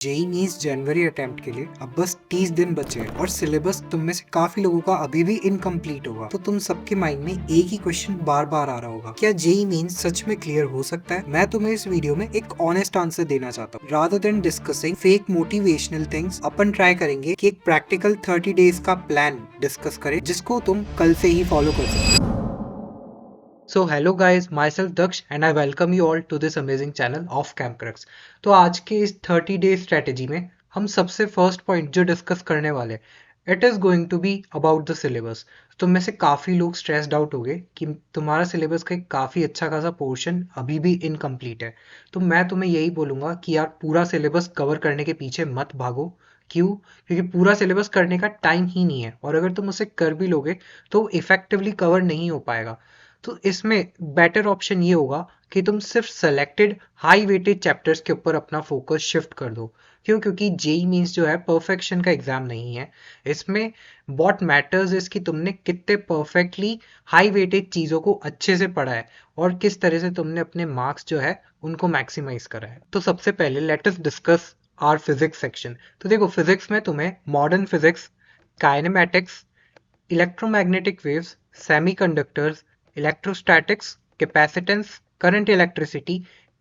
JEE means जनवरी attempt के लिए अब बस 30 दिन बचे हैं और सिलेबस तुम में से काफी लोगों का अभी भी इनकम्प्लीट होगा। तो तुम सबके माइंड में एक ही क्वेश्चन बार बार आ रहा होगा, क्या जेई मीन्स सच में क्लियर हो सकता है? मैं तुम्हें इस वीडियो में एक ऑनेस्ट आंसर देना चाहता हूँ। Rather than discussing fake motivational things, अपन ट्राई करेंगे कि एक प्रैक्टिकल 30 डेज का प्लान डिस्कस करें जिसको तुम कल से ही फॉलो कर सकते हो। So hello guys, myself Daksh and I welcome you all to this amazing channel of CampCrux। तो आज के इस 30 डे स्ट्रेटेजी में हम सबसे फर्स्ट पॉइंट जो डिस्कस करने वाले it is going to be about the syllabus. तुम में से काफ़ी लोग स्ट्रेस्ड आउट हो गए कि तुम्हारा सिलेबस का एक काफ़ी अच्छा खासा पोर्शन अभी भी इनकम्प्लीट है। तो मैं तुम्हें यही बोलूँगा कि यार पूरा सिलेबस कवर करने के पीछे मत भागो। क्यों? क्योंकि पूरा सिलेबस करने का टाइम ही नहीं है और अगर तुम उसे कर भी लोगे तो इफेक्टिवली कवर नहीं हो पाएगा। तो इसमें बेटर ऑप्शन ये होगा कि तुम सिर्फ सेलेक्टेड हाई वेटेड चैप्टर्स के ऊपर अपना फोकस शिफ्ट कर दो। क्यों? क्योंकि जेई मीन्स जो है परफेक्शन का एग्जाम नहीं है। इसमें व्हाट मैटर्स इज कि तुमने कितने परफेक्टली हाई वेटेड चीज़ों को अच्छे से पढ़ा है और किस तरह से तुमने अपने मार्क्स जो है उनको मैक्सिमाइज करा है। तो सबसे पहले let us discuss our physics section. तो देखो फिजिक्स में तुम्हें modern physics, kinematics, electromagnetic waves, semiconductors, electrostatics, capacitance, current electricity,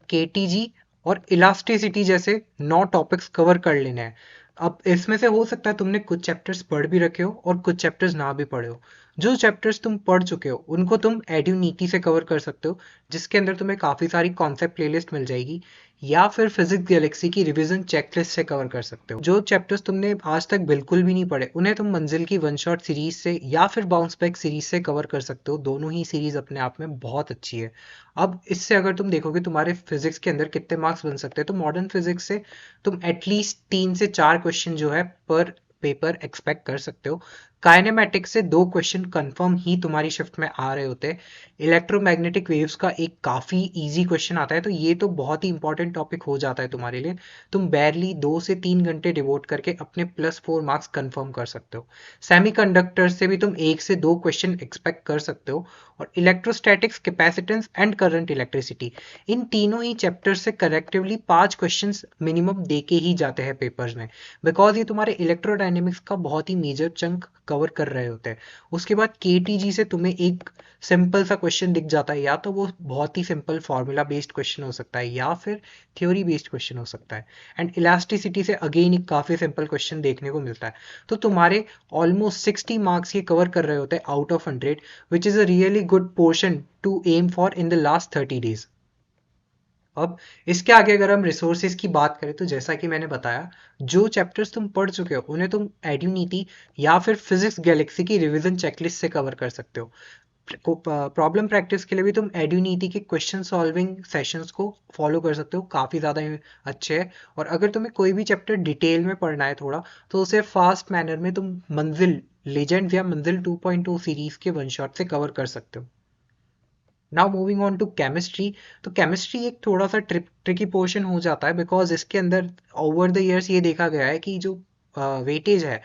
KTG और इलास्टिसिटी जैसे 9 टॉपिक्स कवर कर लेने हैं। अब इसमें से हो सकता है तुमने कुछ चैप्टर्स पढ़ भी रखे हो और कुछ चैप्टर्स ना भी पढ़े हो। जो चैप्टर्स तुम पढ़ चुके हो उनको तुम एड्यूनीटी से कवर कर सकते हो, जिसके अंदर तुम्हें काफ़ी सारी कॉन्सेप्ट प्लेलिस्ट मिल जाएगी, या फिर फिजिक्स गैलेक्सी की रिवीजन चेकलिस्ट से कवर कर सकते हो। जो चैप्टर्स तुमने आज तक बिल्कुल भी नहीं पढ़े उन्हें तुम मंजिल की वन शॉट सीरीज से या फिर बाउंस बैक सीरीज से कवर कर सकते हो। दोनों ही सीरीज अपने आप में बहुत अच्छी है। अब इससे अगर तुम देखोगे तुम्हारे फिजिक्स के अंदर कितने मार्क्स बन सकते हैं, तो मॉडर्न फिजिक्स से तुम एटलीस्ट 3 से 4 क्वेश्चन जो है पर पेपर एक्सपेक्ट कर सकते हो। काइनेमेटिक्स से 2 क्वेश्चन कंफर्म ही तुम्हारी शिफ्ट में आ रहे होते हैं। इलेक्ट्रोमैग्नेटिक वेव्स का एक काफ़ी इजी क्वेश्चन आता है, तो ये तो बहुत ही इंपॉर्टेंट टॉपिक हो जाता है तुम्हारे लिए। तुम बैरली 2 से 3 घंटे डिवोट करके अपने +4 मार्क्स कंफर्म कर सकते हो। सेमीकंडक्टर से भी तुम 1 से 2 क्वेश्चन एक्सपेक्ट कर सकते हो। और electrostatics, capacitance and current electricity, इन तीनों ही चैप्टर से करेक्टिवली 5 क्वेश्चंस मिनिमम दे के ही जाते हैं पेपर्स में, बिकॉज ये तुम्हारे इलेक्ट्रोडायनेमिक्स का बहुत ही मेजर चंक कवर कर रहे होते हैं। उसके बाद केटीजी से तुम्हें एक सिंपल सा क्वेश्चन दिख जाता है, या तो वो बहुत ही सिंपल फॉर्मूला बेस्ड क्वेश्चन हो सकता है या फिर थ्योरी बेस्ड क्वेश्चन हो सकता है। एंड इलास्टिसिटी से अगेन एक काफ़ी सिंपल क्वेश्चन देखने को मिलता है। तो तुम्हारे ऑलमोस्ट 60 मार्क्स ये कवर कर रहे होते हैं out of 100, which is a really good portion to aim for in the last 30 days. अब इसके आगे अगर हम रिसोर्सेज की बात करें, तो जैसा कि मैंने बताया, जो चैप्टर्स तुम पढ़ चुके हो उन्हें तुम एड्यूनीटी या फिर फिजिक्स गैलेक्सी की रिवीजन चेकलिस्ट से कवर कर सकते हो। प्रॉब्लम प्रैक्टिस के लिए भी तुम एड्यूनीटी के क्वेश्चन सॉल्विंग सेशंस को फॉलो कर सकते हो, काफ़ी ज़्यादा अच्छे हैं। और अगर तुम्हें कोई भी चैप्टर डिटेल में पढ़ना है थोड़ा, तो उसे फास्ट मैनर में तुम मंजिल लेजेंड या मंजिल 2.0 सीरीज के वन शॉट से कवर कर सकते हो। Now moving on to chemistry. तो केमिस्ट्री एक थोड़ा सा ट्रिकी पोर्शन हो जाता है, बिकॉज इसके अंदर ओवर द ईयर्स ये देखा गया है कि जो वेटेज है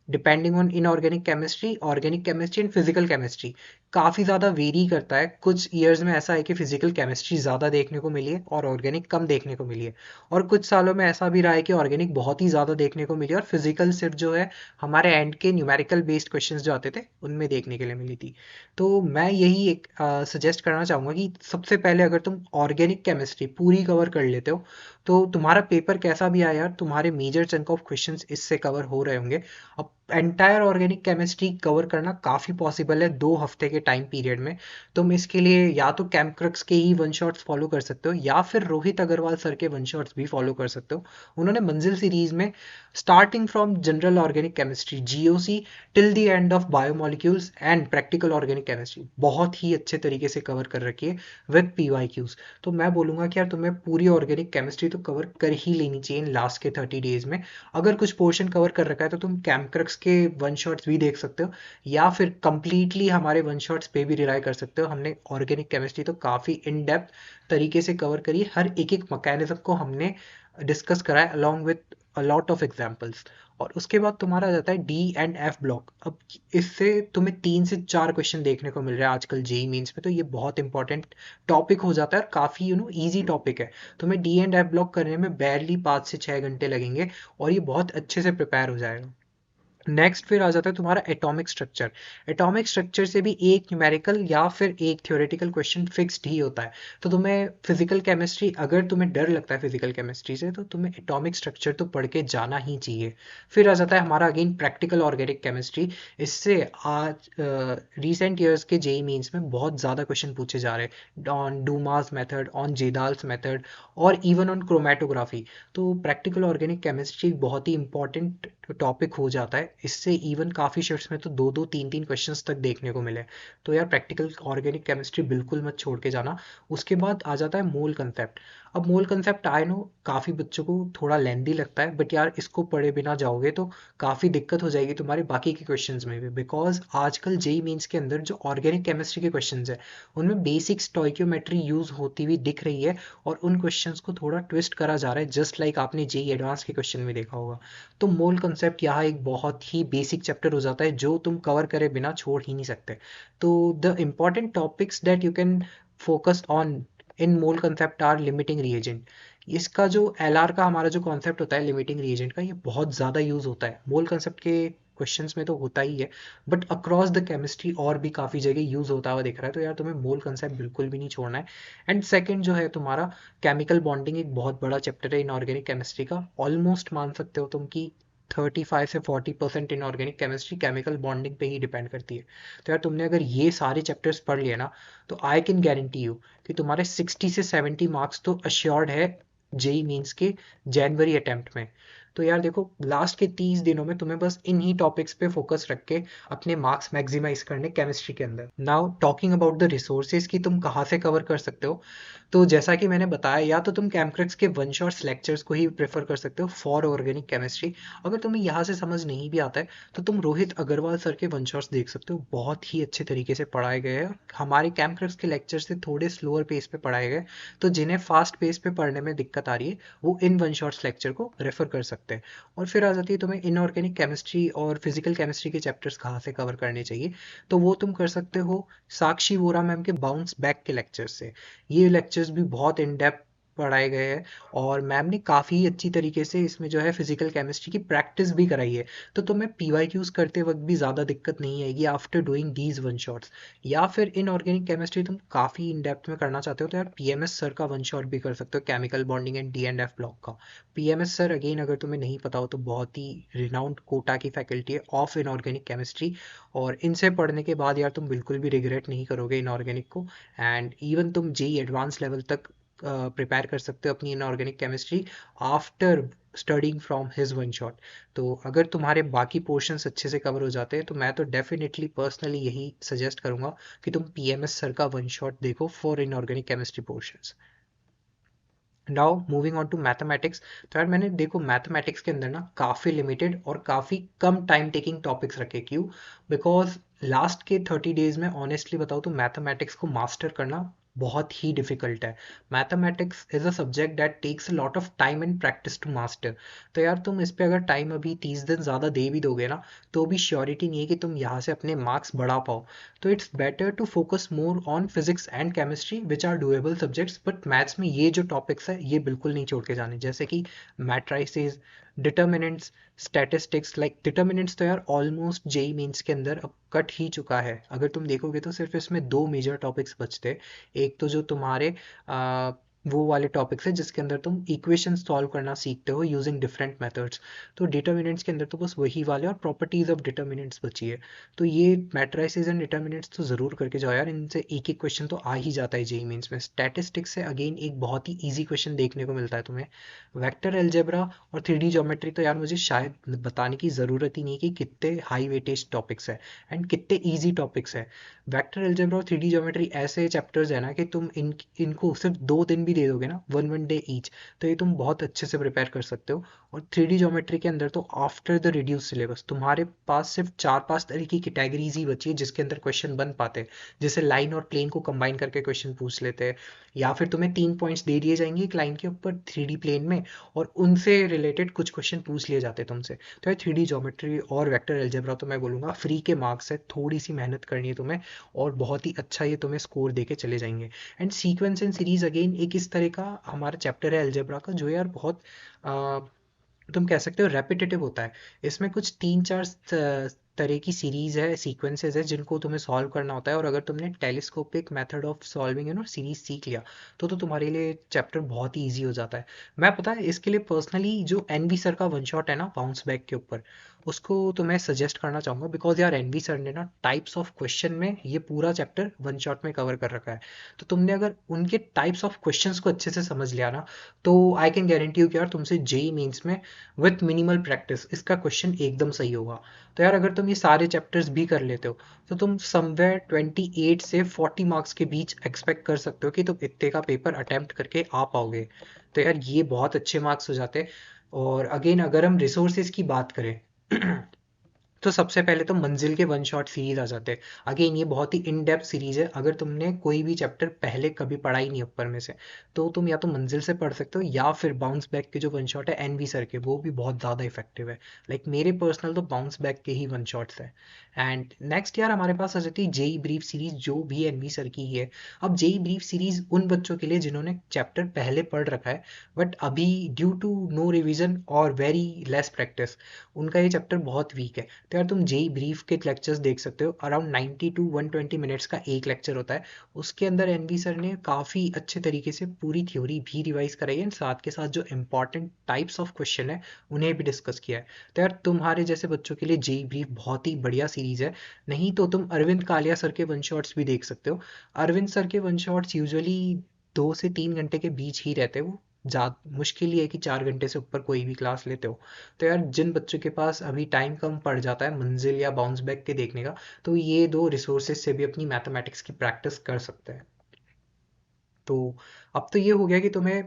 depending on inorganic chemistry, organic chemistry and physical chemistry, काफ़ी ज़्यादा वेरी करता है। कुछ ईयर्स में ऐसा है कि फिजिकल केमिस्ट्री ज़्यादा देखने को मिली है और ऑर्गेनिक कम देखने को मिली है, और कुछ सालों में ऐसा भी रहा है कि ऑर्गेनिक बहुत ही ज़्यादा देखने को मिली और फिजिकल सिर्फ जो है हमारे एंड के न्यूमेरिकल बेस्ड क्वेश्चंस जो आते थे उनमें देखने के लिए मिली थी। तो मैं यही एक सजेस्ट करना चाहूँगा कि सबसे पहले अगर तुम ऑर्गेनिक केमिस्ट्री पूरी कवर कर लेते हो, तो तुम्हारा पेपर कैसा भी आया यार, तुम्हारे मेजर चंक ऑफ क्वेश्चंस इससे कवर हो रहे होंगे। अब एंटायर ऑर्गेनिक केमिस्ट्री कवर करना काफ़ी पॉसिबल है 2 हफ्ते के टाइम पीरियड में। तुम इसके लिए या तो कैम्पक्रक्स के ही वन शॉट्स फॉलो कर सकते हो या फिर रोहित अग्रवाल सर के वन शॉट्स भी फॉलो कर सकते हो। उन्होंने मंजिल सीरीज में starting from general organic chemistry GOC till the end of biomolecules and practical organic chemistry बहुत ही अच्छे तरीके से कवर कर रखी है विद पीवाईक्यूज। तो मैं बोलूँगा कि यार तुम्हें पूरी ऑर्गेनिक केमिस्ट्री तो कवर कर ही लेनी चाहिए इन लास्ट के 30 डेज में। अगर कुछ पोर्शन कवर कर रखा है तो तुम कैम्पक्रक्स के वन शॉट्स भी देख सकते हो, या फिर कंप्लीटली हमारे वन शॉट्स पे भी रिलाई कर सकते हो। हमने ऑर्गेनिक केमिस्ट्री तो काफ़ी इन डेप्थ तरीके से कवर करी, हर एक एक मैकेनिज्म को हमने डिस्कस करा है along with a lot of examples. और उसके बाद तुम्हारा आ जाता है डी एंड एफ ब्लॉक। अब इससे तुम्हें 3 से 4 क्वेश्चन देखने को मिल रहा है आजकल जेई मेंस में, तो ये बहुत इंपॉर्टेंट टॉपिक हो जाता है और काफ़ी ईजी टॉपिक है। तुम्हें डी एंड एफ ब्लॉक करने में बैरली 5 से 6 घंटे लगेंगे और ये बहुत अच्छे से प्रिपेयर हो जाएगा। नेक्स्ट फिर आ जाता है तुम्हारा एटॉमिक स्ट्रक्चर। एटॉमिक स्ट्रक्चर से भी एक न्यूमेरिकल या फिर एक थ्योरेटिकल क्वेश्चन फिक्स्ड ही होता है। तो तुम्हें फिजिकल केमिस्ट्री, अगर तुम्हें डर लगता है फिजिकल केमिस्ट्री से, तो तुम्हें एटॉमिक स्ट्रक्चर तो पढ़ के जाना ही चाहिए। फिर आ जाता है हमारा अगेन प्रैक्टिकल ऑर्गेनिक केमिस्ट्री। इससे आज रिसेंट ईयर्स के जेई मीन्स में बहुत ज़्यादा क्वेश्चन पूछे जा रहे हैं ऑन डूमास मेथड, ऑन जेदाल्स मेथड और इवन ऑन क्रोमेटोग्राफी। तो प्रैक्टिकल ऑर्गेनिक केमिस्ट्री बहुत ही इंपॉर्टेंट टॉपिक हो जाता है। इससे इवन काफ़ी शिफ्ट्स में तो 2-2 3-3 क्वेश्चंस तक देखने को मिले। तो यार प्रैक्टिकल ऑर्गेनिक केमिस्ट्री बिल्कुल मत छोड़ के जाना। उसके बाद आ जाता है मोल कंसेप्ट। अब मोल कंसेप्ट आई नो काफ़ी बच्चों को थोड़ा लेंदी लगता है, बट यार इसको पढ़े बिना जाओगे तो काफ़ी दिक्कत हो जाएगी तुम्हारे बाकी के क्वेश्चंस में भी, बिकॉज आजकल जेई मीन्स के अंदर जो ऑर्गेनिक केमिस्ट्री के क्वेश्चंस है उनमें बेसिक स्टोइक्योमेट्री यूज़ होती हुई दिख रही है और उन क्वेश्चंस को थोड़ा ट्विस्ट करा जा रहा है, जस्ट लाइक आपने जेई एडवांस के क्वेश्चन में देखा होगा। तो मोल कंसेप्ट यहाँ एक बहुत ही बेसिक चैप्टर हो जाता है जो तुम कवर करे बिना छोड़ ही नहीं सकते। तो the important topics that you can focus on in mole concept are limiting reagent. इसका जो एलआर का हमारा जो कॉन्सेप्ट होता है लिमिटिंग रिएजेंट का, ये बहुत ज़्यादा यूज़ होता है मोल कंसेप्ट के क्वेश्चंस में तो होता ही है, बट अक्रॉस द केमिस्ट्री और भी काफ़ी जगह यूज़ होता हुआ दिख रहा है। तो यार तुम्हें मोल कंसेप्ट बिल्कुल भी नहीं छोड़ना है। एंड सेकंड जो है तुम्हारा केमिकल बॉन्डिंग, एक बहुत बड़ा चैप्टर है इनऑर्गेनिक केमिस्ट्री का। ऑलमोस्ट मान सकते हो तुम कि 35 से 40% इनऑर्गेनिक केमिस्ट्री केमिकल बॉन्डिंग पे ही डिपेंड करती है। तो यार तुमने अगर ये सारे चैप्टर्स पढ़ लिए ना, तो आई कैन गारंटी यू कि तुम्हारे 60 से 70 मार्क्स तो अश्योर्ड है जेई मीन्स के जनवरी अटेम्प्ट में। तो यार देखो, लास्ट के 30 दिनों में तुम्हें बस इन ही टॉपिक्स पे फोकस रख के अपने मार्क्स मैक्सिमाइज करने केमिस्ट्री के अंदर। Now talking about the resources की तुम कहाँ से कवर कर सकते हो, तो जैसा कि मैंने बताया, या तो तुम कैमक्रक्स के वन शॉट्स लेक्चर्स को ही प्रेफर कर सकते हो फॉर ऑर्गेनिक केमिस्ट्री। अगर तुम्हें यहाँ से समझ नहीं भी आता है तो तुम रोहित अग्रवाल सर के वन शॉट्स देख सकते हो, बहुत ही अच्छे तरीके से पढ़ाए गए हैं। हमारे कैमक्रक्स के लेक्चर से थोड़े स्लोअर पेस पे पढ़ाए गए, तो जिन्हें फास्ट पेस पे पढ़ने में दिक्कत आ रही है वो इन वन शॉट्स लेक्चर को रेफर कर सकते हैं। और फिर आ जाती है तुम्हें इनऑर्गेनिक केमिस्ट्री और फिजिकल केमिस्ट्री के चैप्टर्स कहाँ से कवर करने चाहिए, तो वो तुम कर सकते हो साक्षी वोरा मैम के बाउंस बैक के लेक्चर से। ये लेक्चर्स भी बहुत इन डेप्थ पढ़ाए गए हैं और मैम ने काफ़ी अच्छी तरीके से इसमें जो है फिजिकल केमिस्ट्री की प्रैक्टिस भी कराई है। तो तुम्हें पीवाईक्यूज करते वक्त भी ज़्यादा दिक्कत नहीं आएगी after doing these one shots. या फिर इन ऑर्गेनिक केमिस्ट्री तुम काफ़ी इन डेप्थ में करना चाहते हो तो यार पीएमएस सर का वन शॉट भी कर सकते हो, chemical bonding and D and F block का। पीएमएस सर अगेन अगर तुम्हें नहीं पता हो तो बहुत ही रिनाउंड कोटा की फैकल्टी है ऑफ इनऑर्गेनिक केमिस्ट्री, और इनसे पढ़ने के बाद यार तुम बिल्कुल भी रिग्रेट नहीं करोगे इनऑर्गेनिक को। एंड इवन तुम जेई एडवांस लेवल तक प्रिपेयर कर सकते हो अपनी inorganic chemistry after studying from his one shot. तो अगर तुम्हारे बाकी पोर्शंस अच्छे से कवर हो जाते हैं तो मैं तो डेफिनेटली पर्सनली यही सजेस्ट करूंगा कि तुम पीएमएस सर का वन शॉट देखो for inorganic chemistry portions. Now moving on to mathematics. तो यार मैंने देखो मैथमेटिक्स के अंदर ना काफ़ी लिमिटेड और काफ़ी कम टाइम टेकिंग टॉपिक्स रखे। क्यों? बिकॉज लास्ट के 30 डेज में ऑनेस्टली बताओ तो मैथमेटिक्स को मास्टर करना बहुत ही डिफिकल्ट है। Mathematics is a subject that takes a lot of time and practice to master. तो यार तुम इस पे अगर टाइम अभी 30 दिन ज़्यादा दे भी दोगे ना, तो भी श्योरिटी नहीं है कि तुम यहाँ से अपने मार्क्स बढ़ा पाओ। तो it's better to focus more on physics and chemistry which are doable subjects, but maths में ये जो टॉपिक्स है ये बिल्कुल नहीं छोड़ के जाने, जैसे कि matrices, determinants, statistics. Like determinants तो यार ऑलमोस्ट जेई मेंस के अंदर अब कट ही चुका है। अगर तुम देखोगे तो सिर्फ इसमें दो मेजर टॉपिक्स बचते हैं। एक तो जो तुम्हारे वो वाले टॉपिक्स है जिसके अंदर तुम इक्वेशन सॉल्व करना सीखते हो यूजिंग डिफरेंट मेथड्स। तो डिटर्मिनेंट्स के अंदर तो बस वही वाले और प्रॉपर्टीज ऑफ डिटर्मिनेंट्स बची है। तो ये मैट्राइसेस एंड डिटर्मिनेंट्स तो ज़रूर करके जाओ यार, इनसे एक एक क्वेश्चन तो आ ही जाता है जेई मेंस में। स्टैटिस्टिक्स से अगेन एक बहुत ही ईजी क्वेश्चन देखने को मिलता है तुम्हें। वेक्टर अलजेब्रा और 3D ज्योमेट्री तो यार मुझे शायद बताने की ज़रूरत ही नहीं कि कितने हाई वेटेज टॉपिक्स है एंड कितने ईजी टॉपिक्स है। वेक्टर अलजेब्रा और 3D ज्योमेट्री ऐसे चैप्टर्स है ना कि तुम इनको सिर्फ 2 दिन भी दे दोगे ना 1 डे ईच, तो ये तुम बहुत अच्छे से प्रिपेयर कर सकते हो। और 3D ज्योमेट्री के अंदर तो आफ्टर द रिड्यूस सिलेबस तुम्हारे पास सिर्फ 4-5 तरह की कैटेगरीज ही बची है जिसके अंदर क्वेश्चन बन पाते हैं। जैसे लाइन और प्लेन को कंबाइन करके क्वेश्चन पूछ लेते हैं, या फिर तुम्हें 3 पॉइंट्स दे दिए जाएंगे एक लाइन के ऊपर 3D प्लेन में, और उनसे रिलेटेड कुछ क्वेश्चन पूछ लिए जाते हैं तुमसे। तो ये 3D ज्योमेट्री और वेक्टर अलजेब्रा तो मैं बोलूँगा फ्री के मार्क्स है, थोड़ी सी मेहनत करनी है तुम्हें और बहुत ही अच्छा ये तुम्हें स्कोर दे के चले जाएंगे। And sequence and series again एक इस तरह का हमारा चैप्टर है अलजेब्रा का जो यार बहुत तुम कह सकते हो रेपिटेटिव होता है। इसमें कुछ 3-4 तरह की सीरीज है, सीक्वेंसेस है जिनको तुम्हें सॉल्व करना होता है, और अगर तुमने telescopic method of solving series सीख लिया तो तुम्हारे लिए चैप्टर बहुत ही ईजी हो जाता है। मैं पता है इसके लिए पर्सनली जो एनवी सर का वन शॉट है ना बाउंस बैक के ऊपर, उसको तो मैं सजेस्ट करना चाहूँगा, बिकॉज यार एनवी सर ने ना टाइप्स ऑफ क्वेश्चन में ये पूरा चैप्टर वन शॉट में कवर कर रखा है। तो तुमने अगर उनके टाइप्स ऑफ क्वेश्चंस को अच्छे से समझ लिया ना, तो आई कैन गारंटी यू कि यार तुमसे जेई मीन्स में विथ मिनिमल प्रैक्टिस इसका क्वेश्चन एकदम सही होगा। तो यार अगर तुम ये सारे चैप्टर्स भी कर लेते हो तो तुम समवेयर 28 से 40 मार्क्स के बीच एक्सपेक्ट कर सकते हो कि तुम इतने का पेपर अटेम्प्ट करके आ पाओगे। तो यार ये बहुत अच्छे मार्क्स हो जाते हैं। और अगेन अगर हम रिसोर्सेज की बात करें तो सबसे पहले तो मंजिल के वन शॉट सीरीज आ जाते हैं। अगेन ये बहुत ही इन डेप्थ सीरीज है, अगर तुमने कोई भी चैप्टर पहले कभी पढ़ा ही नहीं ऊपर में से, तो तुम या तो मंजिल से पढ़ सकते हो या फिर बाउंस बैक के जो वन शॉट है एनवी सर के, वो भी बहुत ज़्यादा इफेक्टिव है। लाइक मेरे पर्सनल तो बाउंस बैक के ही वन शॉट्स है। एंड नेक्स्ट यार हमारे पास आ जाती है जेई ब्रीफ सीरीज जो भी एनवी सर की ही है। अब जेई ब्रीफ सीरीज उन बच्चों के लिए जिन्होंने चैप्टर पहले पढ़ रखा है बट अभी ड्यू टू नो रिविजन और वेरी लेस प्रैक्टिस उनका ये चैप्टर बहुत वीक है। तो यार तुम जेई ब्रीफ के लेक्चर्स देख सकते हो, अराउंड 90 टू 120 मिनट्स का एक लेक्चर होता है। उसके अंदर एनवी सर ने काफ़ी अच्छे तरीके से पूरी थ्योरी भी रिवाइज कराई है, साथ के साथ जो इंपॉर्टेंट टाइप्स ऑफ क्वेश्चन है उन्हें भी डिस्कस किया है। तो यार तुम्हारे जैसे बच्चों के लिए जेई ब्रीफ बहुत ही बढ़िया सीरीज है। नहीं तो तुम अरविंद कालिया सर के वन शॉट्स भी देख सकते हो। अरविंद सर के वन शॉट्स यूजुअली 2 से 3 घंटे के बीच ही रहते हैं, वो जा मुश्किल ही है कि 4 घंटे से ऊपर कोई भी क्लास लेते हो। तो यार जिन बच्चों के पास अभी टाइम कम पड़ जाता है मंजिल या बाउंस बैक के देखने का, तो ये दो रिसोर्सेज से भी अपनी मैथमेटिक्स की प्रैक्टिस कर सकते हैं। तो अब तो ये हो गया कि तुम्हें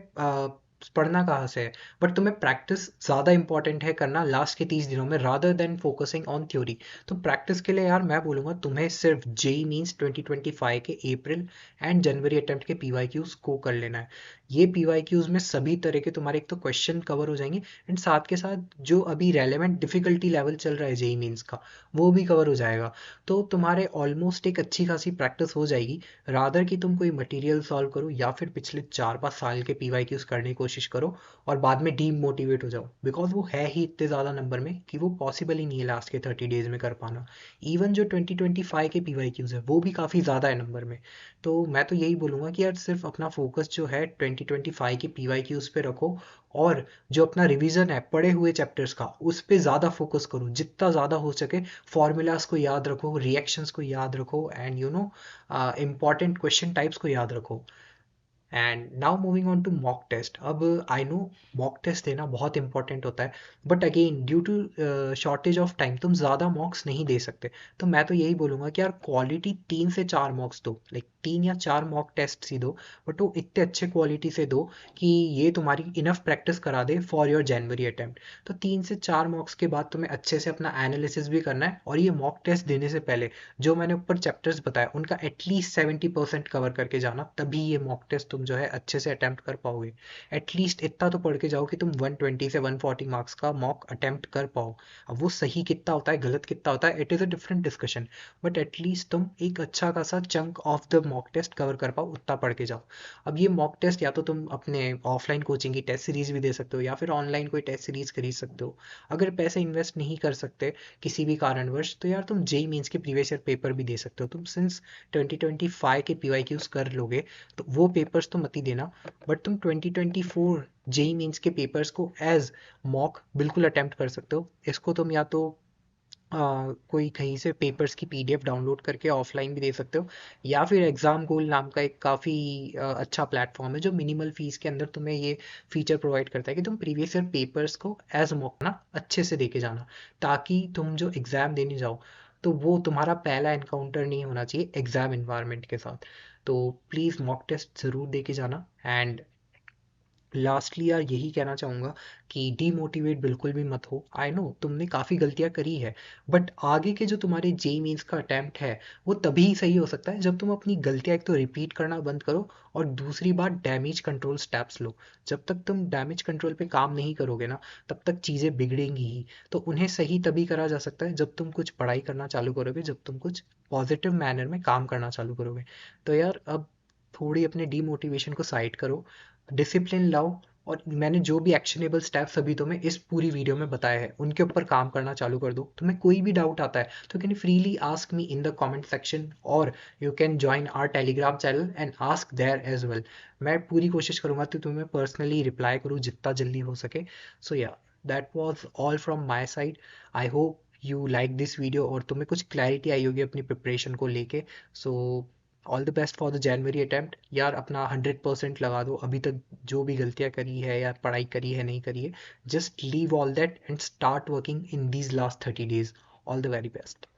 पढ़ना कहाँ से है, बट तुम्हें प्रैक्टिस ज़्यादा इंपॉर्टेंट है करना लास्ट के 30 दिनों में rather than focusing on theory. तो प्रैक्टिस के लिए यार मैं बोलूँगा तुम्हें सिर्फ जेई मीन्स 2025 के अप्रैल एंड जनवरी अटेम्प्ट के पीवाईक्यूज को कर लेना है। ये पीवाईक्यूज में सभी तरह के तुम्हारे एक तो क्वेश्चन कवर हो जाएंगे, एंड साथ के साथ जो अभी रेलेवेंट डिफिकल्टी लेवल चल रहा है जेई मीन्स का वो भी कवर हो जाएगा। तो तुम्हारे ऑलमोस्ट एक अच्छी खासी प्रैक्टिस हो जाएगी, रादर कि तुम कोई मटेरियल सॉल्व करो या फिर पिछले 4-5 साल के पीवाईक्यूज करने की कोशिश करो और बाद में डीमोटिवेट हो जाओ, बिकॉज वो है ही इतने ज़्यादा नंबर में कि वो पॉसिबल ही नहीं है लास्ट के 30 डेज में कर पाना। इवन जो 2025 के पीवाईक्यूज है वो भी काफ़ी ज़्यादा है नंबर में। तो मैं तो यही बोलूँगा कि यार सिर्फ अपना फोकस जो है 2025 के पीवाईक्यूज पे रखो, और जो अपना रिवीजन है पढ़े हुए चैप्टर्स का उस पे ज़्यादा फोकस करो जितना ज़्यादा हो सके। फॉर्मूलाज को याद रखो, रिएक्शंस को याद रखो, एंड इंपॉर्टेंट क्वेश्चन टाइप्स को याद रखो। And now moving on to mock test. अब आई नो मॉक टेस्ट देना बहुत इंपॉर्टेंट होता है, but again due to shortage of time तुम ज़्यादा मॉक्स नहीं दे सकते। तो मैं तो यही बोलूँगा कि यार क्वालिटी 3 से 4 मॉक्स दो, लाइक 3 या 4 मॉक टेस्ट ही दो, बट वो इतने अच्छे क्वालिटी से दो कि ये तुम्हारी इनफ प्रैक्टिस करा दे फॉर योर जनवरी अटेम्प्ट। तो 3 से 4 मॉक्स के बाद तुम्हें अच्छे से अपना एनालिसिस भी करना है, और ये मॉक टेस्ट देने से पहले जो मैंने ऊपर चैप्टर्स बताया उनका एटलीस्ट 70% कवर करके जाना, तभी ये मॉक टेस्ट तुम जो है अच्छे से अटेम्प्ट कर पाओगे। एटलीस्ट इतना तो पढ़ के जाओ कि तुम 120 से 140 मार्क्स का मॉक अटेम्प्ट कर पाओ। अब वो सही कितना होता है गलत कितना होता है it is a different discussion, but at least तुम एक अच्छा खासा chunk of the mock test cover कर पाओ, उतना पढ़ के जाओ। अब ये मॉक टेस्ट या तो तुम अपने ऑफलाइन कोचिंग की टेस्ट सीरीज भी दे सकते हो या फिर ऑनलाइन कोई टेस्ट सीरीज खरीद सकते हो। अगर पैसे इन्वेस्ट नहीं कर सकते किसी भी कारणवश, तो यार तुम जेई मीन्स के प्रीवियस ईयर पेपर भी दे सकते हो। तुम सिंस 2025 के पीवाईक्यूज कर लोगे तो वो पेपर्स तो मत ही देना, बट तुम 2024 जेई मीन्स के पेपर्स को एज मॉक बिल्कुल अटेम्प्ट कर सकते हो। इसको तुम या तो कोई कहीं से पेपर्स की पीडीएफ डाउनलोड करके ऑफलाइन भी दे सकते हो, या फिर एग्जाम गोल नाम का एक काफ़ी अच्छा प्लेटफॉर्म है जो मिनिमल फीस के अंदर तुम्हें ये फीचर प्रोवाइड करता है कि तुम प्रीवियस ईयर पेपर्स को एज मॉक ना अच्छे से देके जाना, ताकि तुम जो एग्ज़ाम देने जाओ तो वो तुम्हारा पहला एनकाउंटर नहीं होना चाहिए एग्ज़ाम इन्वायरमेंट के साथ। तो प्लीज़ मॉक टेस्ट ज़रूर दे के जाना। एंड लास्टली यार यही कहना चाहूँगा कि डीमोटिवेट बिल्कुल भी मत हो। आई नो तुमने काफ़ी गलतियाँ करी है, बट आगे के जो तुम्हारे जेई मेंस का अटैम्प्ट है वो तभी सही हो सकता है जब तुम अपनी गलतियाँ एक तो रिपीट करना बंद करो, और दूसरी बात डैमेज कंट्रोल स्टेप्स लो। जब तक तुम डैमेज कंट्रोल पे काम नहीं करोगे ना, तब तक चीज़ें बिगड़ेंगी ही। तो उन्हें सही तभी करा जा सकता है जब तुम कुछ पढ़ाई करना चालू करोगे, जब तुम कुछ पॉजिटिव मैनर में काम करना चालू करोगे। तो यार अब थोड़ी अपने डीमोटिवेशन को साइड करो, डिसिप्लिन लाओ, और मैंने जो भी एक्शनेबल स्टेप्स अभी तुम्हें इस पूरी वीडियो में बताया है उनके ऊपर काम करना चालू कर दो। तुम्हें कोई भी डाउट आता है तो can freely ask me in the comment section, और you can join our Telegram channel and ask there as well. मैं पूरी कोशिश करूंगा कि तुम्हें पर्सनली रिप्लाई करूँ जितना जल्दी हो सके। सो या, that was all from my side. I hope you like this video और तुम्हें कुछ क्लैरिटी आई होगी अपनी प्रिपरेशन को लेके। So all the best for the January attempt. यार अपना 100% लगा दो, अभी तक जो भी गलतियाँ करी है या पढ़ाई करी है नहीं करी है, just leave all that and start working in these last 30 days। All the very best.